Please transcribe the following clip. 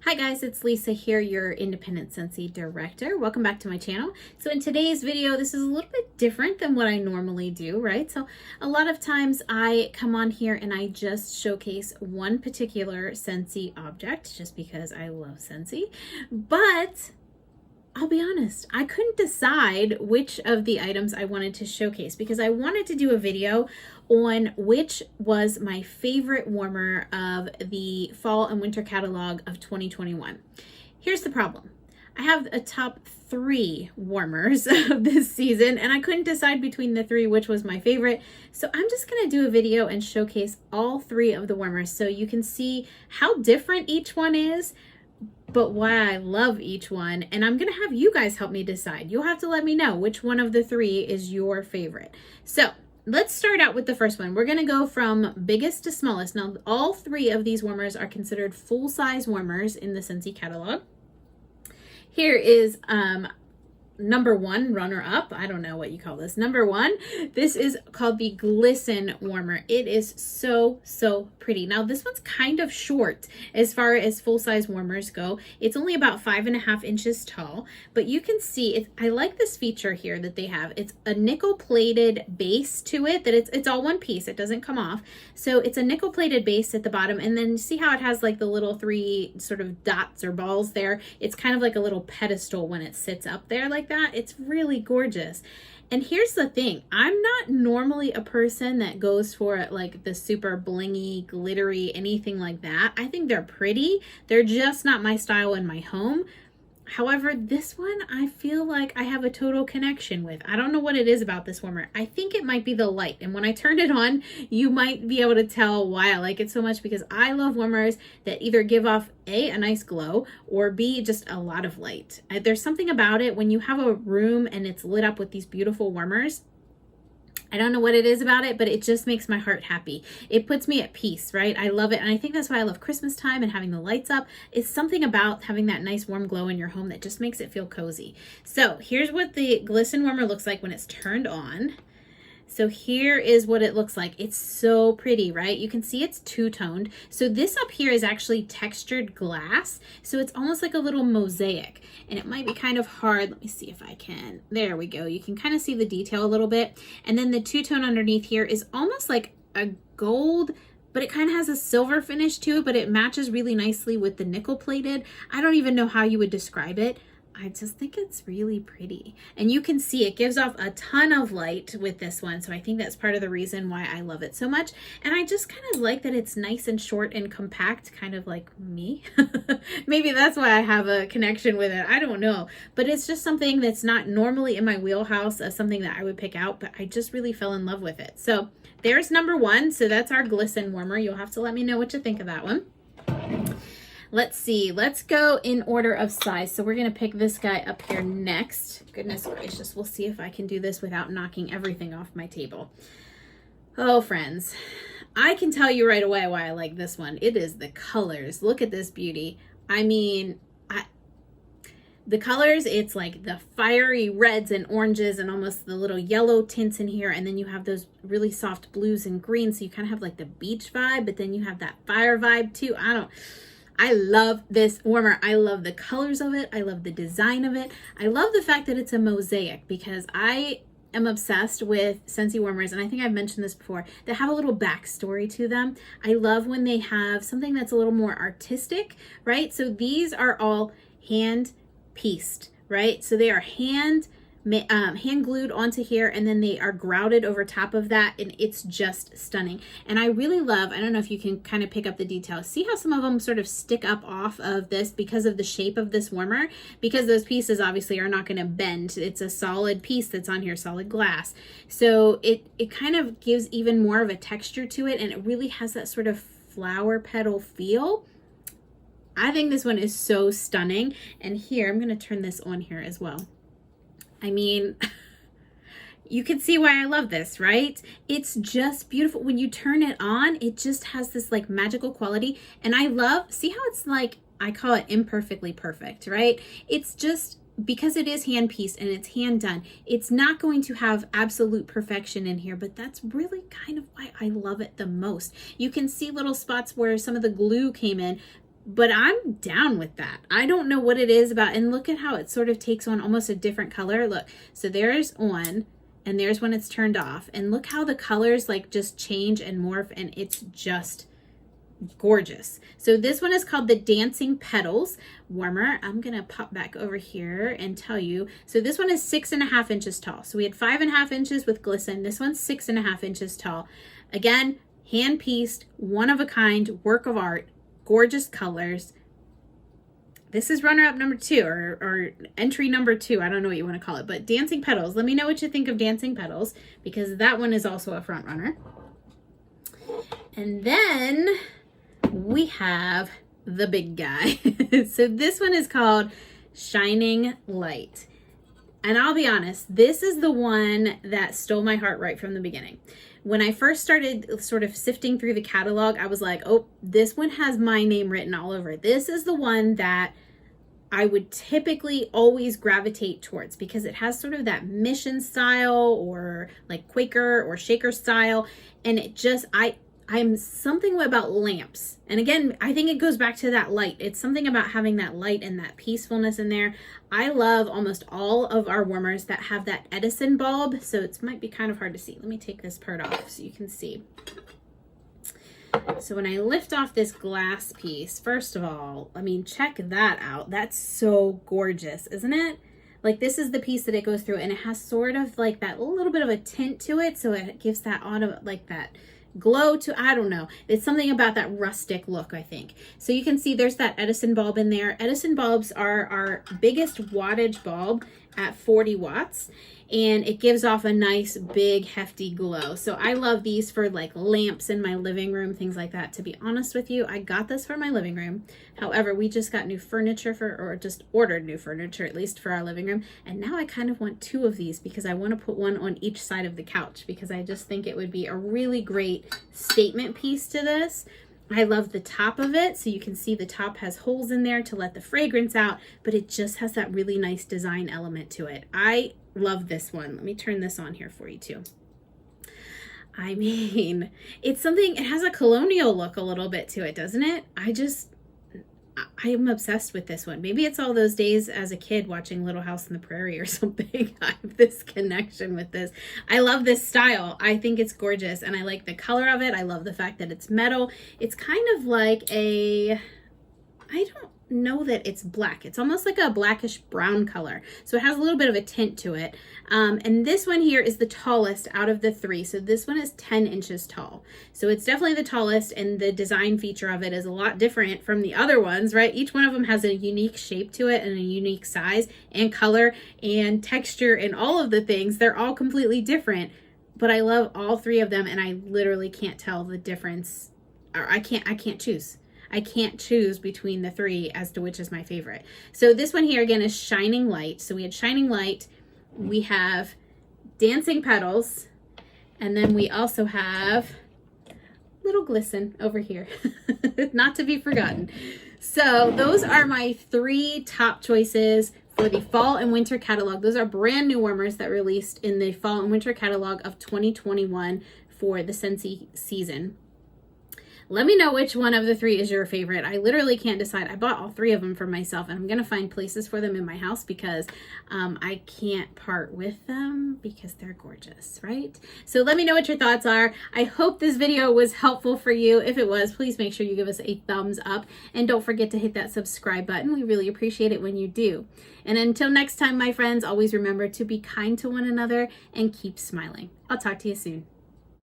Hi guys, it's Lisa here, your independent Scentsy director. Welcome back to my channel. So in today's video, this is a little bit different than what I normally do, right? So a lot of times I come on here and I just showcase one particular Scentsy object just because I love Scentsy. But I'll be honest, I couldn't decide which of the items I wanted to showcase because I wanted to do a video on which was my favorite warmer of the fall and winter catalog of 2021. Here's the problem. I have a top 3 warmers of this season and I couldn't decide between the 3 which was my favorite. So I'm just going to do a video and showcase all 3 of the warmers so you can see how different each one is, but why I love each one. And I'm going to have you guys help me decide. You'll have to let me know which one of the 3 is your favorite. So let's start out with the first one. We're going to go from biggest to smallest. Now, all 3 of these warmers are considered full-size warmers in the Scentsy catalog. Here is number 1, runner-up. I don't know what you call this. Number 1, this is called the Glisten Warmer. It is so pretty. Now, this one's kind of short as far as full-size warmers go. It's only about 5.5 inches tall, but you can see it. I like this feature here that they have. It's a nickel-plated base to it, that it's all one piece. It doesn't come off. So it's a nickel-plated base at the bottom, and then see how it has like the little 3 sort of dots or balls there? It's kind of like a little pedestal when it sits up there like that. It's really gorgeous. And here's the thing, I'm not normally a person that goes for like the super blingy, glittery, anything like that. I think they're pretty. They're just not my style in my home. However, this one I feel like I have a total connection with. I don't know what it is about this warmer. I think it might be the light. And when I turn it on, you might be able to tell why I like it so much, because I love warmers that either give off a nice glow, or B, just a lot of light. There's something about it when you have a room and it's lit up with these beautiful warmers. I don't know what it is about it, but it just makes my heart happy. It puts me at peace, right? I love it. And I think that's why I love Christmas time and having the lights up. It's something about having that nice warm glow in your home that just makes it feel cozy. So here's what the Glisten Warmer looks like when it's turned on. So here is what it looks like. It's so pretty, right? You can see it's two-toned. So this up here is actually textured glass. So it's almost like a little mosaic, and it might be kind of hard. Let me see if I can. There we go. You can kind of see the detail a little bit. And then the two-tone underneath here is almost like a gold, but it kind of has a silver finish to it, but it matches really nicely with the nickel plated. I don't even know how you would describe it. I just think it's really pretty. And you can see it gives off a ton of light with this one. So I think that's part of the reason why I love it so much. And I just kind of like that it's nice and short and compact, kind of like me. Maybe that's why I have a connection with it. I don't know. But it's just something that's not normally in my wheelhouse of something that I would pick out, but I just really fell in love with it. So there's number 1. So that's our Glisten Warmer. You'll have to let me know what you think of that one. Let's see, let's go in order of size. So we're going to pick this guy up here next. Goodness gracious, we'll see if I can do this without knocking everything off my table. Oh, friends, I can tell you right away why I like this one. It is the colors. Look at this beauty. I mean, the colors, it's like the fiery reds and oranges and almost the little yellow tints in here. And then you have those really soft blues and greens. So you kind of have like the beach vibe, but then you have that fire vibe too. I love this warmer. I love the colors of it. I love the design of it. I love the fact that it's a mosaic, because I am obsessed with Scentsy warmers, and I think I've mentioned this before, that have a little backstory to them. I love when they have something that's a little more artistic, right? So these are all hand pieced, right? So they are hand glued onto here, and then they are grouted over top of that, and it's just stunning. And I really love, I don't know if you can kind of pick up the details, see how some of them sort of stick up off of this because of the shape of this warmer, because those pieces obviously are not going to bend. It's a solid piece that's on here, solid glass. So it kind of gives even more of a texture to it, and it really has that sort of flower petal feel. I think this one is so stunning. And here, I'm going to turn this on here as well. I mean, you can see why I love this, right? It's just beautiful. When you turn it on, it just has this like magical quality. And I love, see how it's like, I call it imperfectly perfect, right? It's just, because it is hand pieced and it's hand done, it's not going to have absolute perfection in here, but that's really kind of why I love it the most. You can see little spots where some of the glue came in, but I'm down with that. I don't know what it is about, and look at how it sort of takes on almost a different color. Look, so there's on, and there's when it's turned off, and look how the colors like just change and morph, and it's just gorgeous. So this one is called the Dancing Petals Warmer. I'm gonna pop back over here and tell you. So this one is 6.5 inches tall. So we had 5.5 inches with Glisten. This one's 6.5 inches tall. Again, hand pieced, one of a kind, work of art, gorgeous colors. This is runner-up number 2 or entry number 2. I don't know what you want to call it, but Dancing Petals. Let me know what you think of Dancing Petals, because that one is also a front runner. And then we have the big guy. So this one is called Shining Light. And I'll be honest, this is the one that stole my heart right from the beginning. When I first started sort of sifting through the catalog, I was like, oh, this one has my name written all over it. This is the one that I would typically always gravitate towards because it has sort of that mission style or like Quaker or Shaker style. And it just, I'm something about lamps. And again, I think it goes back to that light. It's something about having that light and that peacefulness in there. I love almost all of our warmers that have that Edison bulb. So it might be kind of hard to see. Let me take this part off so you can see. So when I lift off this glass piece, first of all, I mean, check that out. That's so gorgeous, isn't it? Like this is the piece that it goes through, and it has sort of like that little bit of a tint to it. So it gives that autumn, like that glow to, I don't know. It's something about that rustic look, I think. So you can see there's that Edison bulb in there. Edison bulbs are our biggest wattage bulb at 40 watts. And it gives off a nice, big, hefty glow. So I love these for like lamps in my living room, things like that. To be honest with you, I got this for my living room. However, we just got new furniture or just ordered new furniture, at least for our living room. And now I kind of want 2 of these because I want to put one on each side of the couch because I just think it would be a really great statement piece to this. I love the top of it. So you can see the top has holes in there to let the fragrance out, but it just has that really nice design element to it. I love this one. Let me turn this on here for you too. I mean, it's something, it has a colonial look a little bit to it, doesn't it? I am obsessed with this one. Maybe it's all those days as a kid watching Little House on the Prairie or something. I have this connection with this. I love this style. I think it's gorgeous and I like the color of it. I love the fact that it's metal. It's kind of like a, I don't know that it's black. It's almost like a blackish brown color. So it has a little bit of a tint to it. And this one here is the tallest out of the 3. So this one is 10 inches tall. So it's definitely the tallest, and the design feature of it is a lot different from the other ones, right? Each one of them has a unique shape to it and a unique size and color and texture and all of the things. They're all completely different, but I love all 3 of them, and I literally can't tell the difference, or I can't choose. I can't choose between the 3 as to which is my favorite. So this one here again is Shining Light. So we had Shining Light, we have Dancing Petals, and then we also have Little Glisten over here, not to be forgotten. So those are my 3 top choices for the fall and winter catalog. Those are brand new warmers that released in the fall and winter catalog of 2021 for the Scentsy season. Let me know which one of the 3 is your favorite. I literally can't decide. I bought all 3 of them for myself, and I'm going to find places for them in my house because I can't part with them because they're gorgeous, right? So let me know what your thoughts are. I hope this video was helpful for you. If it was, please make sure you give us a thumbs up, and don't forget to hit that subscribe button. We really appreciate it when you do. And until next time, my friends, always remember to be kind to one another and keep smiling. I'll talk to you soon.